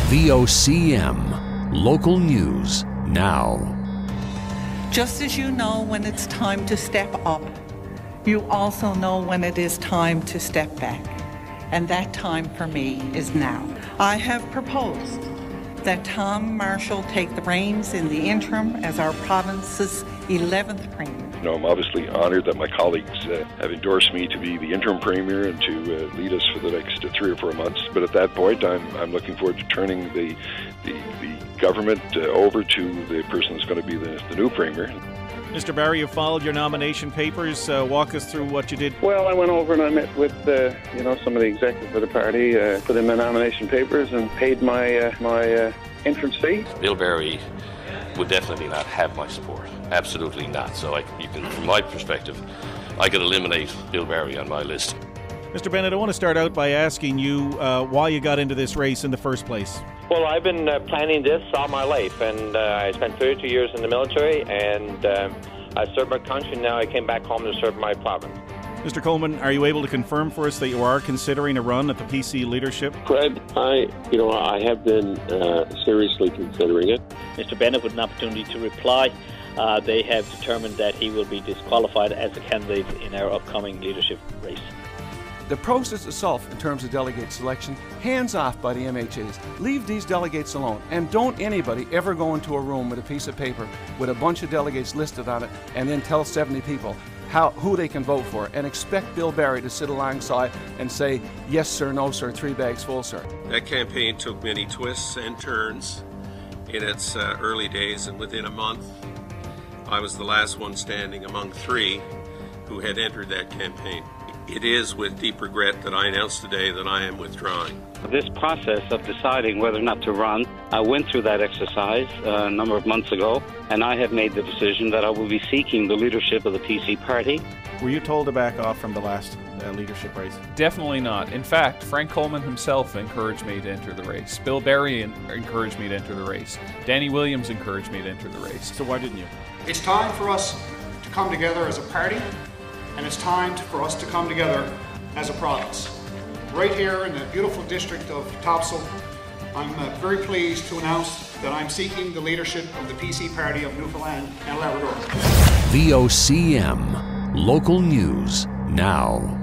VOCM, local news now. Just as you know when it's time to step up, you also know when it is time to step back. And that time for me is now. I have proposed that Tom Marshall take the reins in the interim as our province's 11th Premier. I'm obviously honoured that my colleagues have endorsed me to be the interim Premier and to lead us for the next 3 or 4 months. But at that point, I'm looking forward to turning the government over to the person that's going to be the new Premier. Mr. Barry, you followed your nomination papers. Walk us through what you did. Well, I went over and I met with some of the executives of the party, put in my nomination papers and paid my entrance fee. Bill Barry would definitely not have my support. Absolutely not. So from my perspective, I could eliminate Bill Barry on my list. Mr. Bennett, I want to start out by asking you why you got into this race in the first place. Well, I've been planning this all my life, and I spent 32 years in the military, and I served my country. Now I came back home to serve my province. Mr. Coleman, are you able to confirm for us that you are considering a run at the PC leadership? Fred, I have been seriously considering it. Mr. Bennett with an opportunity to reply. They have determined that he will be disqualified as a candidate in our upcoming leadership race. The process itself, in terms of delegate selection, hands off by the MHAs. Leave these delegates alone, and don't anybody ever go into a room with a piece of paper with a bunch of delegates listed on it and then tell 70 people who they can vote for and expect Bill Barry to sit alongside and say, yes sir, no sir, 3 bags full sir. That campaign took many twists and turns in its early days, and within a month I was the last one standing among 3 who had entered that campaign. It is with deep regret that I announce today that I am withdrawing. This process of deciding whether or not to run, I went through that exercise a number of months ago, and I have made the decision that I will be seeking the leadership of the PC party. Were you told to back off from the last leadership race? Definitely not. In fact, Frank Coleman himself encouraged me to enter the race. Bill Barry encouraged me to enter the race. Danny Williams encouraged me to enter the race. So why didn't you? It's time for us to come together as a party, and it's time for us to come together as a province. Right here in the beautiful district of Topsail, I'm very pleased to announce that I'm seeking the leadership of the PC Party of Newfoundland and Labrador. VOCM, local news now.